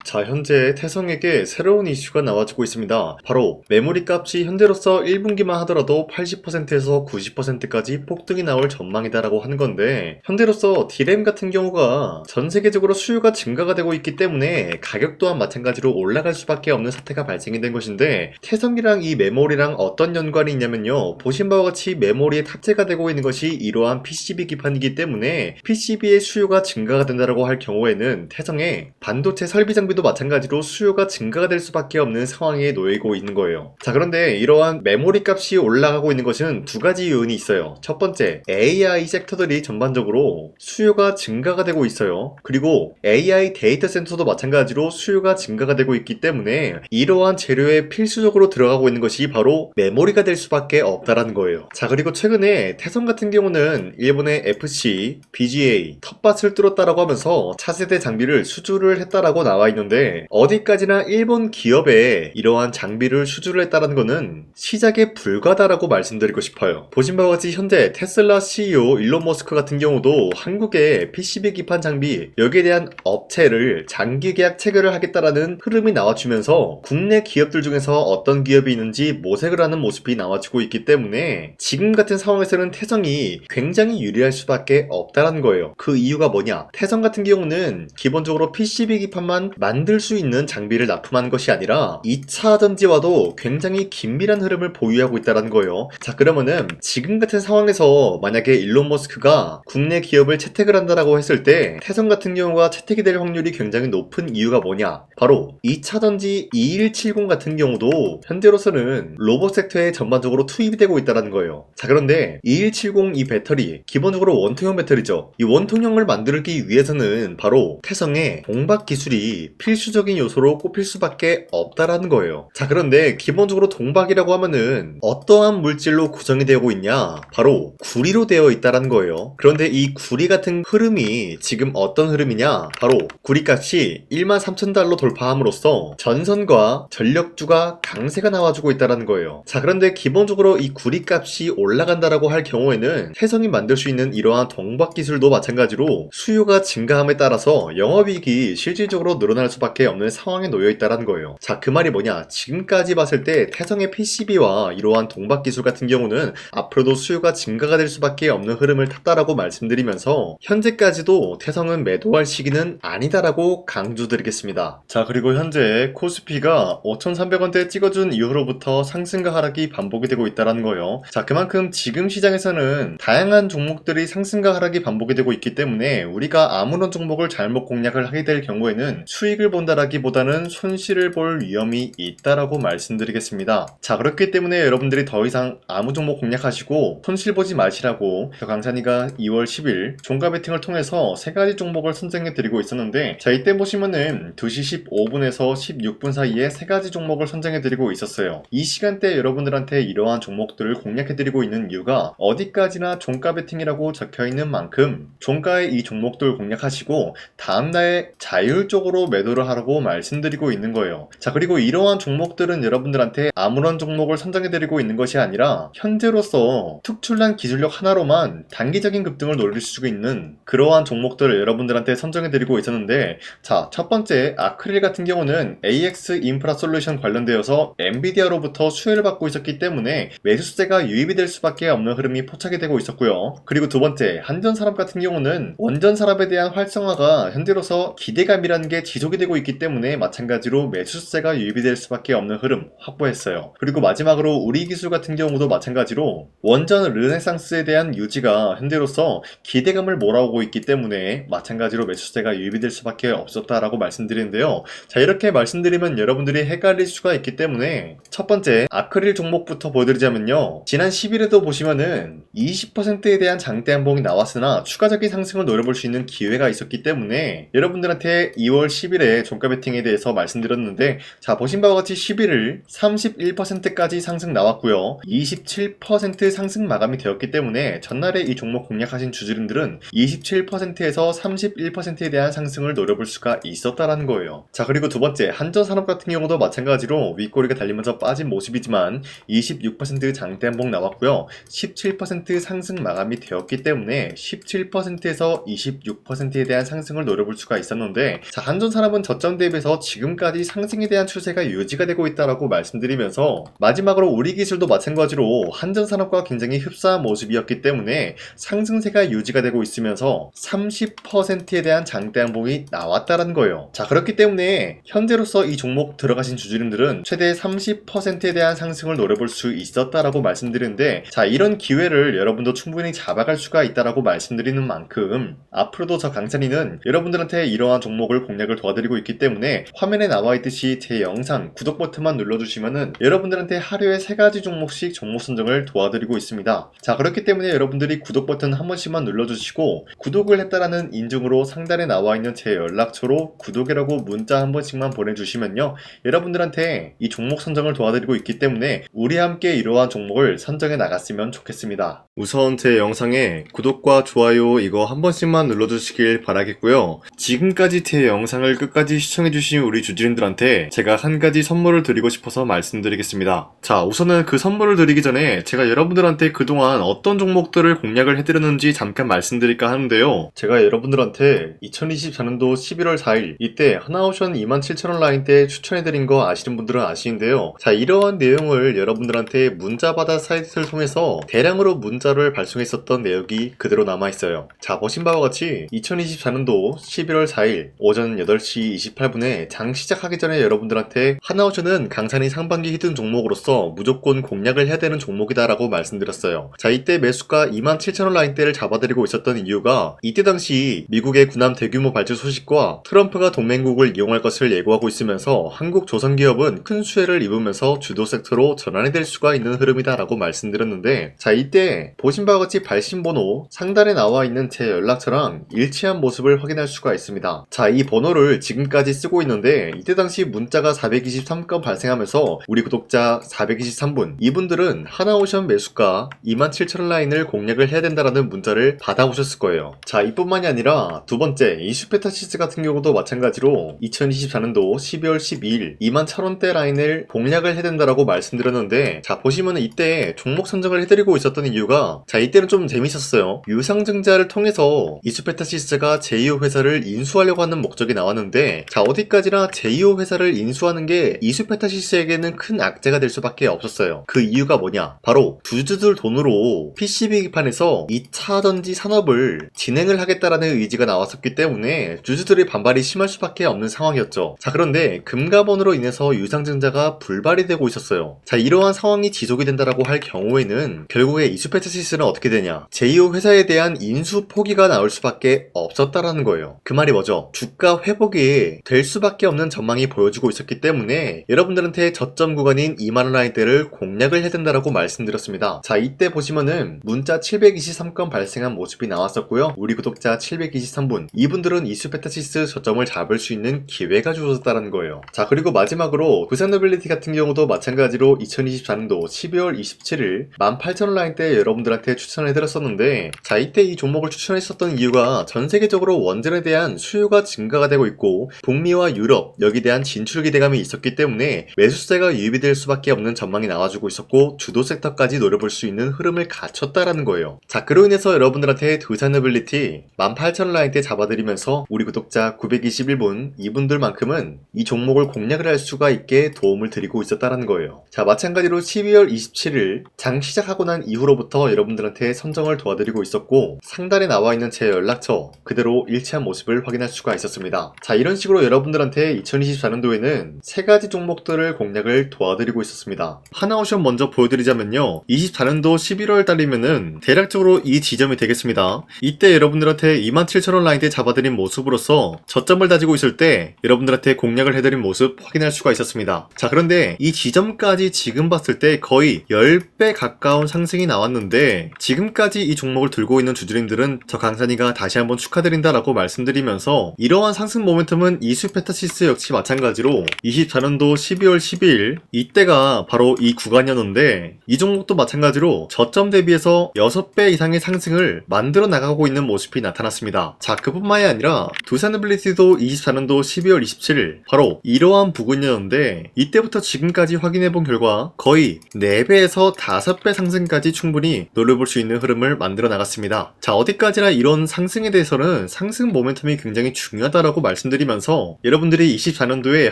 자, 현재 태성에게 새로운 이슈가 나와주고 있습니다. 바로 메모리 값이 현재로서 1분기만 하더라도 80%에서 90%까지 폭등이 나올 전망이다라고 하는 건데, 현재로서 D램 같은 경우가 전 세계적으로 수요가 증가가 되고 있기 때문에 가격 또한 마찬가지로 올라갈 수밖에 없는 사태가 발생이 된 것인데, 태성이랑 이 메모리랑 어떤 연관이 있냐면요, 보신 바와 같이 메모리에 탑재가 되고 있는 것이 이러한 PCB 기판이기 때문에 PCB의 수요가 증가가 된다고 할 경우에는 태성의 반도체 설비 장비도 마찬가지로 수요가 증가가 될 수밖에 없는 상황에 놓이고 있는 거예요. 자, 그런데 이러한 메모리 값이 올라가고 있는 것은 두 가지 요인이 있어요. 첫 번째, AI 섹터들이 전반적으로 수요가 증가가 되고 있어요. 그리고 AI 데이터 센터도 마찬가지로 수요가 증가가 되고 있기 때문에 이러한 재료에 필수적으로 들어가고 있는 것이 바로 메모리가 될 수밖에 없다라는 거예요. 자, 그리고 최근에 태성 같은 경우는 일본의 FC, BGA, 텃밭을 뚫었다라고 하면서 차세대 장비를 수주를 했다라고 나와 있는데, 어디까지나 일본 기업에 이러한 장비를 수주를 했다는 것은 시작에 불과하다라고 말씀드리고 싶어요. 보신 바와 같이 현재 테슬라 CEO 일론 머스크 같은 경우도 한국의 PCB 기판 장비 여기에 대한 업체를 장기 계약 체결을 하겠다라는 흐름이 나와주면서 국내 기업들 중에서 어떤 기업이 있는지 모색을 하는 모습이 나와주고 있기 때문에 지금 같은 상황에서는 태성이 굉장히 유리할 수밖에 없다라는 거예요. 그 이유가 뭐냐? 태성 같은 경우는 기본적으로 PCB 기판만 만들 수 있는 장비를 납품하는 것이 아니라 2차 전지와도 굉장히 긴밀한 흐름을 보유하고 있다는 거예요. 자, 그러면은 지금 같은 상황에서 만약에 일론 머스크가 국내 기업을 채택을 한다라고 했을 때 태성 같은 경우가 채택이 될 확률이 굉장히 높은 이유가 뭐냐? 바로 2차 전지 2170 같은 경우도 현재로서는 로봇 섹터에 전반적으로 투입이 되고 있다는 거예요. 자, 그런데 2170 이 배터리 기본적으로 원통형 배터리죠. 이 원통형을 만들기 위해서는 바로 태성의 동박 기술이 필수적인 요소로 꼽힐 수밖에 없다라는 거예요. 자, 그런데 기본적으로 동박이라고 하면은 어떠한 물질로 구성이 되고 있냐? 바로 구리로 되어 있다라는 거예요. 그런데 이 구리 같은 흐름이 지금 어떤 흐름이냐? 바로 구리값이 13,000달러 돌파함으로써 전선과 전력주가 강세가 나와주고 있다라는 거예요. 자, 그런데 기본적으로 이 구리값이 올라간다라고 할 경우에는 태성이 만들 수 있는 이러한 동박 기술도 마찬가지로 수요가 증가함에 따라서 영업이익이 실질적으로 늘어날 수밖에 없는 상황에 놓여 있다는 거예요. 자, 그 말이 뭐냐? 지금까지 봤을 때 태성의 PCB와 이러한 동박 기술 같은 경우는 앞으로도 수요가 증가가 될 수밖에 없는 흐름을 탔다라고 말씀드리면서 현재까지도 태성은 매도할 시기는 아니다라고 강조드리겠습니다. 자, 그리고 현재 코스피가 5,300원대 찍어준 이후로부터 상승과 하락이 반복이 되고 있다는 거예요. 자, 그만큼 지금 시장에서는 다양한 종목들이 상승과 하락이 반복이 되고 있기 때문에 우리가 아무런 종목을 잘못 공략을 하게 될 경우에는 수익을 본다라기보다는 손실을 볼 위험이 있다라고 말씀드리겠습니다. 자, 그렇기 때문에 여러분들이 더 이상 아무 종목 공략하시고 손실 보지 마시라고 강산이가 2월 10일 종가 베팅을 통해서 3가지 종목을 선정해 드리고 있었는데, 자, 이때 보시면은 2시 15분에서 16분 사이에 3가지 종목을 선정해 드리고 있었어요. 이 시간대 여러분들한테 이러한 종목들을 공략해 드리고 있는 이유가 어디까지나 종가 베팅이라고 적혀 있는 만큼 종가에 이 종목들 공략하시고 다음날에 자율적으로 매도를 하라고 말씀드리고 있는 거예요. 자, 그리고 이러한 종목들은 여러분들한테 아무런 종목을 선정해드리고 있는 것이 아니라 현재로서 특출난 기술력 하나로만 단기적인 급등을 노릴 수 있는 그러한 종목들을 여러분들한테 선정해드리고 있었는데, 자, 첫 번째 아크릴 같은 경우는 AX 인프라 솔루션 관련되어서 엔비디아로부터 수혜를 받고 있었기 때문에 매수세가 유입이 될 수밖에 없는 흐름이 포착이 되고 있었고요. 그리고 두 번째 한전산업 같은 경우는 원전산업에 대한 활성화가 현재로서 기대감이라는 게 지속이 되고 있기 때문에 마찬가지로 매수세가 유입이 될 수밖에 없는 흐름 확보했어요. 그리고 마지막으로 우리기술 같은 경우도 마찬가지로 원전 르네상스에 대한 유지가 현재로서 기대감을 몰아오고 있기 때문에 마찬가지로 매수세가 유입이 될 수밖에 없었다라고 말씀드리는데요. 자, 이렇게 말씀드리면 여러분들이 헷갈릴 수가 있기 때문에 첫 번째 아크릴 종목부터 보여드리자면요, 지난 10일에도 보시면은 20%에 대한 장대 한봉이 나왔으나 추가적인 상승을 노려볼 수 있는 기회가 있었기 때문에 여러분들한테 2월 10일에 종가 베팅에 대해서 말씀드렸는데, 자, 보신 바와 같이 11일 31%까지 상승 나왔고요, 27% 상승 마감이 되었기 때문에 전날에 이 종목 공략하신 주주님들은 27%에서 31%에 대한 상승을 노려볼 수가 있었다라는 거예요. 자, 그리고 두 번째 한전산업 같은 경우도 마찬가지로 윗꼬리가 달리면서 빠진 모습이지만 26% 장대 한봉 나왔고요, 17% 상승 마감이 되었기 때문에 17%에서 26%에 대한 상승을 노려볼 수가 있었는데, 자, 한전산업은 최근 저점 대비해서 지금까지 상승에 대한 추세가 유지가 되고 있다라고 말씀드리면서, 마지막으로 우리 기술도 마찬가지로 한전산업과 굉장히 흡사한 모습이었기 때문에 상승세가 유지가 되고 있으면서 30%에 대한 장대 항봉이 나왔다라는 거예요. 자, 그렇기 때문에 현재로서 이 종목 들어가신 주주님들은 최대 30%에 대한 상승을 노려볼 수 있었다라고 말씀드리는데, 자, 이런 기회를 여러분도 충분히 잡아갈 수가 있다라고 말씀드리는 만큼 앞으로도 저 강찬이는 여러분들한테 이러한 종목을 공략을 도와드리고 있기 때문에 화면에 나와 있듯이 제 영상 구독 버튼만 눌러주시면은 여러분들한테 하루에 3가지 종목씩 종목 선정을 도와드리고 있습니다. 자, 그렇기 때문에 여러분들이 구독 버튼 한 번씩만 눌러주시고, 구독을 했다라는 인증으로 상단에 나와 있는 제 연락처로 구독이라고 문자 한 번씩만 보내주시면요, 여러분들한테 이 종목 선정을 도와드리고 있기 때문에 우리 함께 이러한 종목을 선정해 나갔으면 좋겠습니다. 우선 제 영상에 구독과 좋아요 이거 한 번씩만 눌러주시길 바라겠고요. 지금까지 제 영상을 끝까지 시청해주신 우리 주주님들한테 제가 한 가지 선물을 드리고 싶어서 말씀드리겠습니다. 자, 우선은 그 선물을 드리기 전에 제가 여러분들한테 그동안 어떤 종목들을 공략을 해드렸는지 잠깐 말씀드릴까 하는데요. 제가 여러분들한테 2024년도 11월 4일 이때 하나오션 27,000원 라인 때 추천해드린 거 아시는 분들은 아시는데요. 자, 이러한 내용을 여러분들한테 문자받아 사이트를 통해서 대량으로 문자를 발송했었던 내역이 그대로 남아있어요. 자, 보신 바와 같이 2024년도 11월 4일 오전 8시 28분에 장 시작하기 전에 여러분들한테 하나오션은 강산이 상반기 히든 종목으로서 무조건 공략을 해야 되는 종목이다 라고 말씀드렸어요. 자, 이때 매수가 27,000원 라인대를 잡아드리고 있었던 이유가 이때 당시 미국의 군함 대규모 발주 소식과 트럼프가 동맹국을 이용할 것을 예고하고 있으면서 한국 조선기업은 큰 수혜를 입으면서 주도 섹터로 전환이 될 수가 있는 흐름이다 라고 말씀드렸는데, 자, 이때 보신 바와 같이 발신번호 상단에 나와 있는 제 연락처랑 일치한 모습을 확인할 수가 있습니다. 자, 이 번호를 지금까지 쓰고 있는데 이때 당시 문자가 423건 발생하면서 우리 구독자 423분, 이분들은 하나오션 매수가 27,000원 라인을 공략을 해야 된다라는 문자를 받아오셨을 거예요. 자, 이뿐만이 아니라 두 번째 이슈페타시스 같은 경우도 마찬가지로 2024년도 12월 12일 21,000원대 라인을 공략을 해야 된다라고 말씀드렸는데, 자, 보시면은 이때 종목 선정을 해드리고 있었던 이유가, 자, 이때는 좀 재밌었어요. 유상증자를 통해서 이슈페타시스가 제2호 회사를 인수하려고 하는 목적이 나왔는데, 자, 어디까지나 제2호 회사를 인수하는 게 이슈페타시스에게는 큰 악재가 될 수밖에 없었어요. 그 이유가 뭐냐? 바로 주주들 돈으로 PCB 기판에서 2차 전지 산업을 진행을 하겠다라는 의지가 나왔었기 때문에 주주들의 반발이 심할 수밖에 없는 상황이었죠. 자, 그런데 금가번으로 인해서 유상증자가 불발이 되고 있었어요. 자, 이러한 상황이 지속이 된다라고 할 경우에는 결국에 이슈페타시스는 어떻게 되냐? 제2호 회사에 대한 인수 포기가 나올 수밖에 없었다라는 거예요. 그 말이 뭐죠? 주가 회복이 될 수밖에 없는 전망이 보여지고 있었기 때문에 여러분들한테 저점 구간인 2만원 라인대를 공략을 해야 된다라고 말씀드렸습니다. 자, 이때 보시면은 문자 723건 발생한 모습이 나왔었고요. 우리 구독자 723분, 이분들은 이슈페타시스 저점을 잡을 수 있는 기회가 주어졌다는 거예요. 자, 그리고 마지막으로 부산노빌리티 같은 경우도 마찬가지로 2024년도 12월 27일 18,000원 라인대 여러분들한테 추천을 해드렸었는데, 자, 이때 이 종목을 추천했었던 이유가 전 세계적으로 원전에 대한 수요가 증가가 되고 있고 북미와 유럽 여기에 대한 진출 기대감이 있었기 때문에 매수세가 유입이 될 수밖에 없는 전망이 나와주고 있었고 주도 섹터까지 노려볼 수 있는 흐름을 갖췄다라는 거예요. 자, 그로 인해서 여러분들한테 두산노빌리티 18,000원 라인대 잡아드리면서 우리 구독자 921분, 이분들만큼은 이 종목을 공략을 할 수가 있게 도움을 드리고 있었다라는 거예요. 자, 마찬가지로 12월 27일 장 시작하고 난 이후로부터 여러분들한테 선정을 도와드리고 있었고 상단에 나와 있는 제 연락처 그대로 일치한 모습을 확인할 수가 있었습니다. 자, 이런 식으로 여러분들한테 2024년도에는 3가지 종목들을 공략을 도와드리고 있었습니다. 하나오션 먼저 보여드리자면요, 24년도 11월 달이면은 대략적으로 이 지점이 되겠습니다. 이때 여러분들한테 27,000원 라인대 잡아드린 모습으로서 저점을 다지고 있을 때 여러분들한테 공략을 해드린 모습 확인할 수가 있었습니다. 자, 그런데 이 지점까지 지금 봤을 때 거의 10배 가까운 상승이 나왔는데, 지금까지 이 종목을 들고 있는 주주님들은 저 강산이가 다시 한번 축하드린다라고 말씀드리면서, 이러한 상승 모멘텀은 이슈페타시스 역시 마찬가지로 24년도 12월 12일 이때가 바로 이 구간이었는데, 이 종목도 마찬가지로 저점 대비해서 6배 이상의 상승을 만들어 나가고 있는 모습이 나타났습니다. 자, 그뿐만이 아니라 두산노빌리티도 24년도 12월 27일 바로 이러한 부근이었는데, 이때부터 지금까지 확인해본 결과 거의 4배에서 5배 상승까지 충분히 노려볼 수 있는 흐름을 만들어 나갔습니다. 자, 어디까지나 이런 상승에 대해서는 상승 모멘텀이 굉장히 중요하다라고 말씀드리면서 여러분들이 24년도에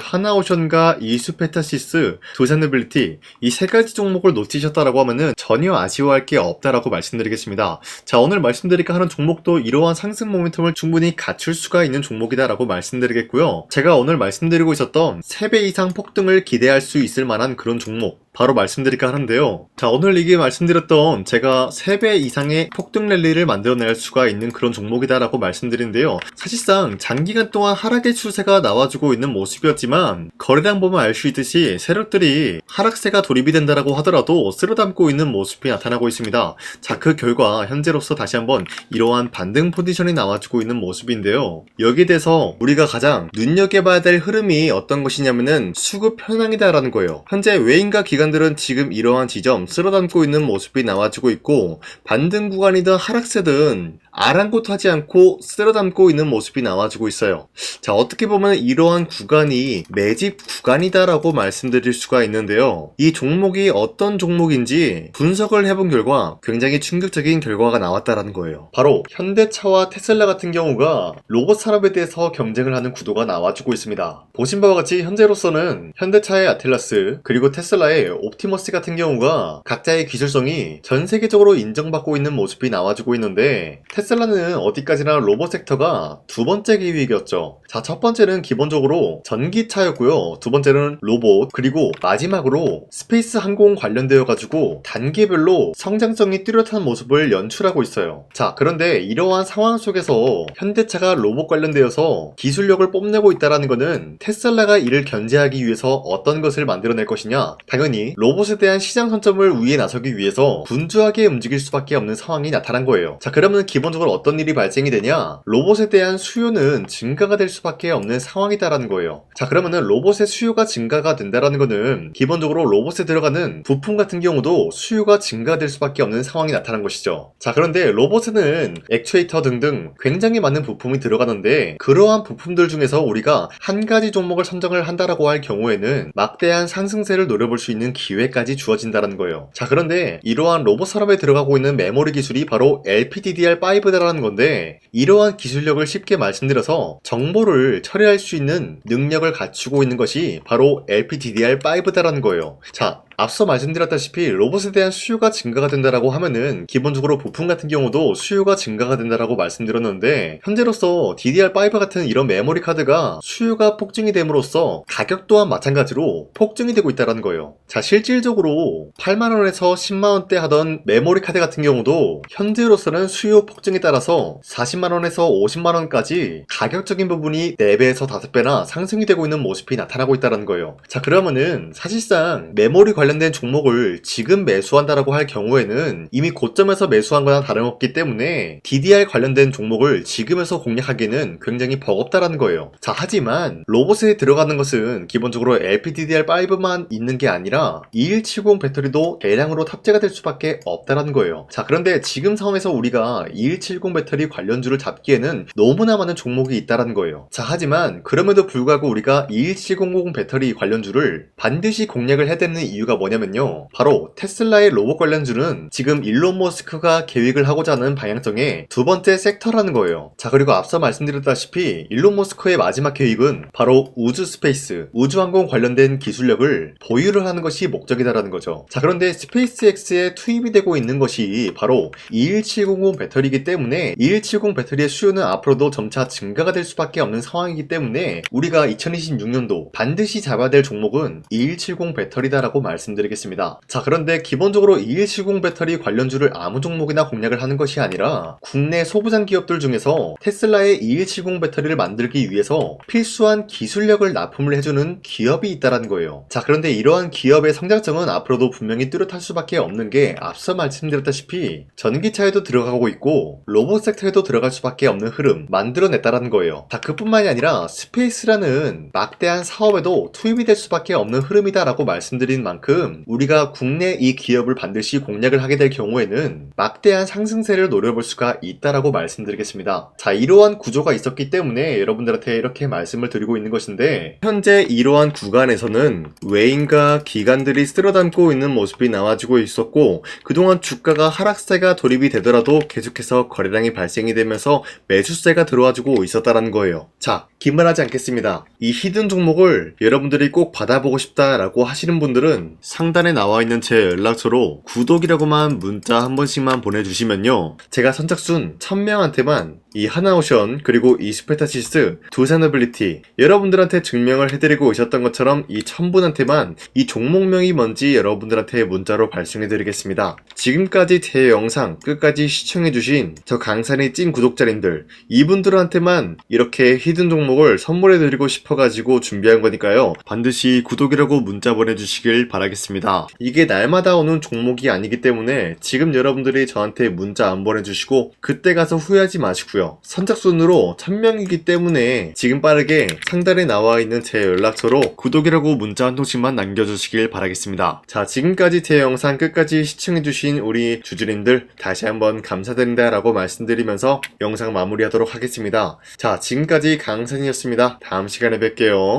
하나오션과 이수페타시스, 두산빌리티 이 세 가지 종목을 놓치셨다라고 하면은 전혀 아쉬워할 게 없다라고 말씀드리겠습니다. 자, 오늘 말씀드릴까 하는 종목도 이러한 상승 모멘텀을 충분히 갖출 수가 있는 종목이다라고 말씀드리겠고요. 제가 오늘 말씀드리고 있었던 3배 이상 폭등을 기대할 수 있을 만한 그런 종목 바로 말씀드릴까 하는데요. 자, 오늘 이게 말씀드렸던 제가 3배 이상의 폭등 랠리를 만들어낼 수가 있는 그런 종목이다라고 말씀드리는데요. 사실상 장기간 동안 하락의 추세가 나와주고 있는 모습이었지만 거래량 보면 알 수 있듯이 세력들이 하락세가 돌입이 된다라고 하더라도 쓸어담고 있는 모습이 나타나고 있습니다. 자, 그 결과 현재로서 다시 한번 이러한 반등 포지션이 나와주고 있는 모습인데요. 여기에 대해서 우리가 가장 눈여겨봐야 될 흐름이 어떤 것이냐면은 수급 현황이다라는 거예요. 현재 외인과 기관들은 지금 이러한 지점 쓸어담고 있는 모습이 나와주고 있고 반등 구간이든 하락세든 아랑곳하지 않고 쓸어담고 있는 모습이 나와주고 있어요. 자, 어떻게 보면 이러한 구간이 매집 구간이다라고 말씀드릴 수가 있는데요. 이 종목이 어떤 종목인지 분석을 해본 결과 굉장히 충격적인 결과가 나왔다라는 거예요. 바로 현대차와 테슬라 같은 경우가 로봇 산업에 대해서 경쟁을 하는 구도가 나와주고 있습니다. 보신 바와 같이 현재로서는 현대차의 아틀라스 그리고 테슬라의 옵티머스 같은 경우가 각자의 기술성이 전 세계적으로 인정받고 있는 모습이 나와주고 있는데 테슬라는 어디까지나 로봇 섹터가 두 번째 기획이었죠. 자, 첫 번째는 기본적으로 전기차였고요. 두 번째는 로봇, 그리고 마지막으로 스페이스 항공 관련되어 가지고 단계별로 성장성이 뚜렷한 모습을 연출하고 있어요. 자, 그런데 이러한 상황 속에서 현대차가 로봇 관련되어서 기술력을 뽐내고 있다는 것은 테슬라가 이를 견제하기 위해서 어떤 것을 만들어낼 것이냐? 당연히 로봇에 대한 시장 선점을 위해 나서기 위해서 분주하게 움직일 수밖에 없는 상황이 나타난 거예요. 자, 그러면 기본적으로 어떤 일이 발생이 되냐? 로봇에 대한 수요는 증가가 될 수밖에 없는 상황이다라는 거예요. 자, 그러면은 로봇의 수요가 증가가 된다라는 거는 기본적으로 로봇에 들어가는 부품 같은 경우도 수요가 증가될 수밖에 없는 상황이 나타난 것이죠. 자, 그런데 로봇에는 액추에이터 등등 굉장히 많은 부품이 들어가는데 그러한 부품들 중에서 우리가 한 가지 종목을 선정을 한다라고 할 경우에는 막대한 상승세를 노려볼 수 있는 기회까지 주어진다는 거예요. 자, 그런데 이러한 로봇 산업에 들어가고 있는 메모리 기술이 바로 LPDDR5다라는 건데 이러한 기술력을 쉽게 말씀드려서 정보를 처리할 수 있는 능력을 갖추고 있는 것이 바로 LPDDR5다라는 거예요. 자, 앞서 말씀드렸다시피 로봇에 대한 수요가 증가가 된다라고 하면은 기본적으로 부품 같은 경우도 수요가 증가가 된다라고 말씀드렸는데 현재로서 DDR5 같은 이런 메모리 카드가 수요가 폭증이 됨으로써 가격 또한 마찬가지로 폭증이 되고 있다는 거예요. 자, 실질적으로 8만원에서 10만원대 하던 메모리 카드 같은 경우도 현재로서는 수요 폭증에 따라서 40만원에서 50만원까지 가격적인 부분이 4배에서 5배나 상승이 되고 있는 모습이 나타나고 있다는 거예요. 자, 그러면은 사실상 메모리 관련된 종목을 지금 매수한다라고 할 경우에는 이미 고점에서 매수한 거나 다름없기 때문에 DDR 관련된 종목을 지금에서 공략하기에는 굉장히 버겁다라는 거예요. 자, 하지만 로봇에 들어가는 것은 기본적으로 LPDDR5만 있는 게 아니라 2170 배터리도 대량으로 탑재가 될 수밖에 없다라는 거예요. 자, 그런데 지금 상황에서 우리가 2170 배터리 관련주를 잡기에는 너무나 많은 종목이 있다라는 거예요. 자, 하지만 그럼에도 불구하고 우리가 21700 배터리 관련주를 반드시 공략을 해야 되는 이유가 뭐냐면요, 바로 테슬라의 로봇 관련주는 지금 일론 머스크가 계획을 하고자 하는 방향성의 두 번째 섹터라는 거예요. 자, 그리고 앞서 말씀드렸다시피 일론 머스크의 마지막 계획은 바로 우주 스페이스, 우주항공 관련된 기술력을 보유를 하는 것이 목적이다라는 거죠. 자, 그런데 스페이스X에 투입이 되고 있는 것이 바로 21700 배터리이기 때문에 2170 배터리의 수요는 앞으로도 점차 증가가 될 수밖에 없는 상황이기 때문에 우리가 2026년도 반드시 잡아야 될 종목은 2170 배터리다라고 말씀드리겠습니다. 자, 그런데 기본적으로 2170 배터리 관련주를 아무 종목이나 공략을 하는 것이 아니라 국내 소부장 기업들 중에서 테슬라의 2170 배터리를 만들기 위해서 필수한 기술력을 납품을 해주는 기업이 있다는 거예요. 자, 그런데 이러한 기업의 성장성은 앞으로도 분명히 뚜렷할 수밖에 없는 게 앞서 말씀드렸다시피 전기차에도 들어가고 있고 로봇 섹터에도 들어갈 수밖에 없는 흐름 만들어냈다는 거예요. 자, 그뿐만이 아니라 스페이스라는 막대한 사업에도 투입이 될 수밖에 없는 흐름이다라고 말씀드린 만큼 지금 우리가 국내 이 기업을 반드시 공략을 하게 될 경우에는 막대한 상승세를 노려볼 수가 있다라고 말씀드리겠습니다. 자, 이러한 구조가 있었기 때문에 여러분들한테 이렇게 말씀을 드리고 있는 것인데, 현재 이러한 구간에서는 외인과 기관들이 쓸어담고 있는 모습이 나와주고 있었고, 그동안 주가가 하락세가 돌입이 되더라도 계속해서 거래량이 발생이 되면서 매수세가 들어와주고 있었다라는 거예요. 자, 긴말하지 않겠습니다. 이 히든 종목을 여러분들이 꼭 받아보고 싶다라고 하시는 분들은 상단에 나와 있는 제 연락처로 구독이라고만 문자 한 번씩만 보내주시면요, 제가 선착순 1000명한테만 이 하나오션 그리고 이 스페타시스 두 사너빌리티 여러분들한테 증명을 해드리고 있었던 것처럼 이 1000분한테만 이 종목명이 뭔지 여러분들한테 문자로 발송해드리겠습니다. 지금까지 제 영상 끝까지 시청해주신 저 강산의 찐 구독자님들, 이분들한테만 이렇게 히든 종목을 선물해드리고 싶어가지고 준비한 거니까요, 반드시 구독이라고 문자 보내주시길 바라겠습니다. 이게 날마다 오는 종목이 아니기 때문에 지금 여러분들이 저한테 문자 안 보내주시고 그때 가서 후회하지 마시고요. 선착순으로 1000명이기 때문에 지금 빠르게 상단에 나와 있는 제 연락처로 구독이라고 문자 한 통씩만 남겨주시길 바라겠습니다. 자, 지금까지 제 영상 끝까지 시청해주신 우리 주주님들 다시 한번 감사드린다 라고 말씀드리면서 영상 마무리하도록 하겠습니다. 자, 지금까지 강산이었습니다. 다음 시간에 뵐게요.